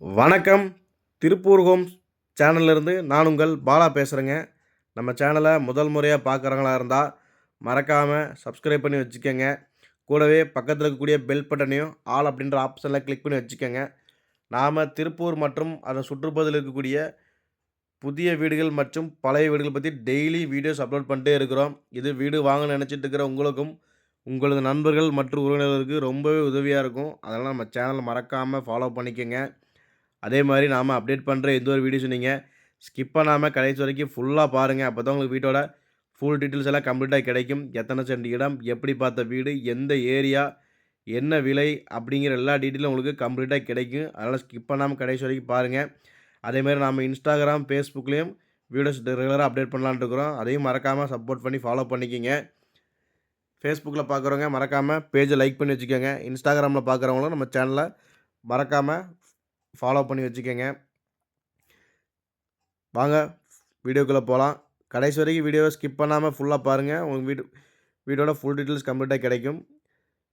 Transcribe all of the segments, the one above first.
வணக்கம். திருப்பூர் ஹோம்ஸ் சேனல்லேருந்து நான் உங்கள் பாலா பேசுகிறேங்க. நம்ம சேனலை முதல் முறையாக பார்க்குறவங்களா இருந்தால் மறக்காமல் சப்ஸ்கிரைப் பண்ணி வச்சுக்கோங்க. கூடவே பக்கத்தில் இருக்கக்கூடிய பெல் பட்டனையும் ஆல் அப்படின்ற ஆப்ஷனில் கிளிக் பண்ணி வச்சுக்கோங்க. நாம் திருப்பூர் மற்றும் அதன் சுற்றுப்பகுதியில் இருக்கக்கூடிய புதிய வீடுகள் மற்றும் பழைய வீடுகள் பற்றி டெய்லி வீடியோஸ் அப்லோட் பண்ணிட்டே இருக்கிறோம். இது வீடு வாங்க நினச்சிட்டு இருக்கிற உங்களுக்கும் உங்களது நண்பர்கள் மற்றும் உறவினர்களுக்கு ரொம்பவே உதவியாக இருக்கும். அதனால் நம்ம சேனலை மறக்காமல் ஃபாலோ பண்ணிக்கோங்க. அதே மாதிரி நாம் அப்டேட் பண்ணுற எந்த ஒரு வீடியோஸும் நீங்கள் ஸ்கிப் பண்ணாமல் கடைசி வரைக்கும் ஃபுல்லாக பாருங்கள். அப்போ தான் உங்களுக்கு வீட்டோட ஃபுல் டீட்டெயில்ஸ் எல்லாம் கம்ப்ளீட்டாக கிடைக்கும். எத்தனை சென்ட் இடம், எப்படி பார்த்த வீடு, எந்த ஏரியா, என்ன விலை அப்படிங்கிற எல்லா டீட்டெயிலும் உங்களுக்கு கம்ப்ளீட்டாக கிடைக்கும். அதனால் ஸ்கிப் பண்ணாமல் கடைசி வரைக்கும் பாருங்கள். அதேமாதிரி நாம் இன்ஸ்டாகிராம், ஃபேஸ்புக்லேயும் வீடியோஸ் ரெகுலராக அப்டேட் பண்ணலான்னு இருக்கிறோம். அதையும் மறக்காமல் சப்போர்ட் பண்ணி ஃபாலோ பண்ணிக்கிங்க. ஃபேஸ்புக்கில் பார்க்குறவங்க மறக்காமல் பேஜை லைக் பண்ணி வச்சுக்கோங்க. இன்ஸ்டாகிராமில் பார்க்குறவங்களும் நம்ம சேனலை மறக்காமல் ஃபாலோ பண்ணி வச்சுக்கோங்க. வாங்க வீடியோக்குள்ளே போகலாம். கடைசி வரைக்கும் வீடியோவை ஸ்கிப் பண்ணாமல் ஃபுல்லாக பாருங்கள். உங்கள் வீடியோட ஃபுல் டீட்டெயில்ஸ் கம்ப்ளீட்டாக கிடைக்கும்.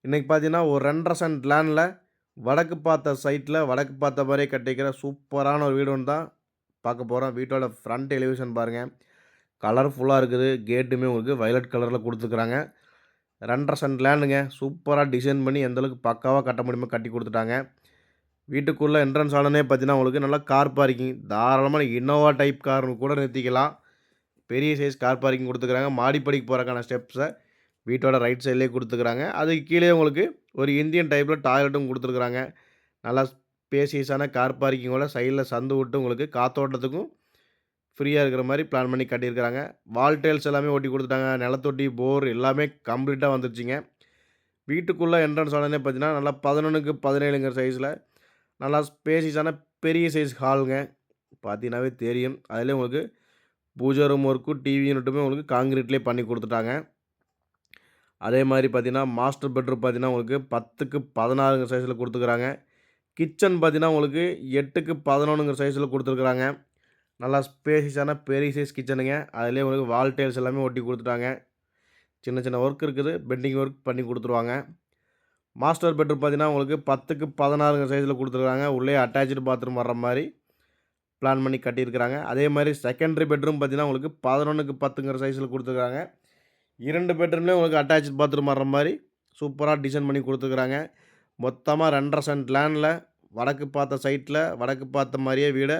இன்றைக்கி பார்த்தீங்கன்னா ஒரு 2.5 சென்ட் லேண்டில் வடக்கு பார்த்த சைட்டில் வடக்கு பார்த்த மாதிரியே கட்டிக்கிற சூப்பரான ஒரு வீடு ஒன்று தான் பார்க்க போகிறோம். வீட்டோட ஃப்ரண்ட் எலிவேஷன் பாருங்கள், கலர்ஃபுல்லாக இருக்குது. கேட்டுமே உங்களுக்கு வயலட் கலரில் கொடுத்துருக்குறாங்க. 2.5 சென்ட் லேண்டுங்க. சூப்பராக டிசைன் பண்ணி எந்தளவுக்கு பக்காவாக கட்ட முடியுமோ கட்டி கொடுத்துட்டாங்க. வீட்டுக்குள்ளே என்ட்ரன்ஸ் ஆனோடனே பார்த்தீங்கன்னா உங்களுக்கு நல்லா கார் பார்க்கிங், தாராளமாக இனோவா டைப் கார் கூட நிறுத்திக்கலாம். பெரிய சைஸ் கார் பார்க்கிங் கொடுத்துக்கிறாங்க. மாடிப்படிக்கு போகிறக்கான ஸ்டெப்ஸை வீட்டோட ரைட் சைட்லேயே கொடுத்துக்கிறாங்க. அதுக்கு கீழே உங்களுக்கு ஒரு இந்தியன் டைப்பில் டாய்லெட்டும் கொடுத்துருக்குறாங்க. நல்லா ஸ்பேசியஸான கார் பார்க்கிங்கோட சைடில் சந்து விட்டு உங்களுக்கு காத்தோட்டத்துக்கும் ஃப்ரீயாக இருக்கிற மாதிரி பிளான் பண்ணி கட்டியிருக்கிறாங்க. வால் டைல்ஸ் எல்லாமே ஒட்டி கொடுத்துட்டாங்க. நிலத்தொட்டி, போர் எல்லாமே கம்ப்ளீட்டாக வந்துருச்சுங்க. வீட்டுக்குள்ளே என்ட்ரன்ஸ் ஆனோடனே பார்த்தீங்கன்னா நல்லா 11க்கு 17ங்கிற சைஸில் நல்லா ஸ்பேசியஸான பெரிய சைஸ் ஹாலுங்க. பார்த்தீங்கன்னாவே தெரியும். அதிலே உங்களுக்கு பூஜை ரூம் ஒர்க்கும் டிவி யூனிட்டுமே உங்களுக்கு காங்கிரீட்லேயே பண்ணி கொடுத்துட்டாங்க. அதே மாதிரி பார்த்தீங்கன்னா மாஸ்டர் பெட்ரூம் பார்த்தீங்கன்னா உங்களுக்கு 10க்கு 16ங்கிற சைஸில் கொடுத்துருக்குறாங்க. கிச்சன் பார்த்தீங்கன்னா உங்களுக்கு 8க்கு 11ங்கிற சைஸில் கொடுத்துருக்குறாங்க. நல்லா ஸ்பேசியஸான பெரிய சைஸ் கிச்சனுங்க. அதிலே உங்களுக்கு வால் டைல்ஸ் எல்லாமே ஒட்டி கொடுத்துட்டாங்க. சின்ன சின்ன ஒர்க் இருக்குது, பெண்டிங் ஒர்க் பண்ணி கொடுத்துருவாங்க. மாஸ்டர் பெட்ரூம் பார்த்தீங்கன்னா உங்களுக்கு 10க்கு 16ங்கிற சைஸில் கொடுத்துருக்காங்க. உள்ளே அட்டாச்சு பாத்ரூம் வர்ற மாதிரி பிளான் பண்ணி கட்டியிருக்கிறாங்க. அதே மாதிரி செகண்டரி பெட்ரூம் பார்த்தீங்கன்னா உங்களுக்கு 11க்கு 10ங்கிற சைஸில் கொடுத்துருக்காங்க. 2 பெட்ரூம்லேயும் உங்களுக்கு அட்டாச்சு பாத்ரூம் வர்ற மாதிரி சூப்பராக டிசைன் பண்ணி கொடுத்துருக்குறாங்க. மொத்தமாக 2.5 சென்ட் லேண்டில் வடக்கு பார்த்த சைட்டில் வடக்கு பார்த்த மாதிரியே வீடை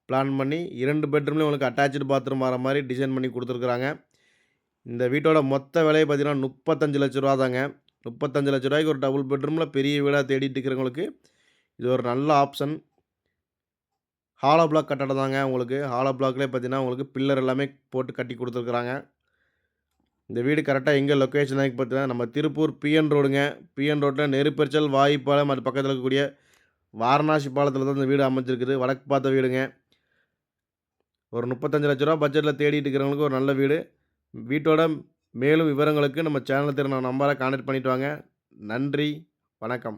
பிளான் பண்ணி 2 பெட்ரூம்லேயும் உங்களுக்கு அட்டாச்சு பாத்ரூம் வர மாதிரி டிசைன் பண்ணி கொடுத்துருக்குறாங்க. இந்த வீட்டோட மொத்த விலையை பார்த்தீங்கன்னா 35 லட்ச ரூபா தாங்க. 35 லட்ச ரூபாய்க்கு ஒரு டபுள் பெட்ரூமில் பெரிய வீடாக தேடிட்டு இருக்கிறவங்களுக்கு இது ஒரு நல்ல ஆப்ஷன். ஹாலோ பிளாக் கட்டடம் தாங்க. உங்களுக்கு ஹாலோ பிளாக்லேயே பார்த்தீங்கன்னா உங்களுக்கு பில்லர் எல்லாமே போட்டு கட்டி கொடுத்துருக்குறாங்க. இந்த வீடு கரெக்டாக எங்கே லொக்கேஷன் ஆகி பார்த்தீங்கன்னா நம்ம திருப்பூர் பிஎன் ரோடுங்க. பிஎன் ரோட்டில் நெருப்பெரிச்சல் வாய்ப்பாலம் அது பக்கத்தில் இருக்கக்கூடிய வாரணாசி பாலத்தில் தான் இந்த வீடு அமைஞ்சிருக்குது. வடக்கு பார்த்த வீடுங்க. ஒரு 35 லட்ச ரூபா பட்ஜெட்டில் தேடிட்டு இருக்கிறவங்களுக்கு ஒரு நல்ல வீடு. வீட்டோட மேலும் விவரங்களுக்கு நம்ம சேனலில் தெரிந்த நம்பரை கான்டாக்ட் பண்ணிவிட்டு வாங்க. நன்றி, வணக்கம்.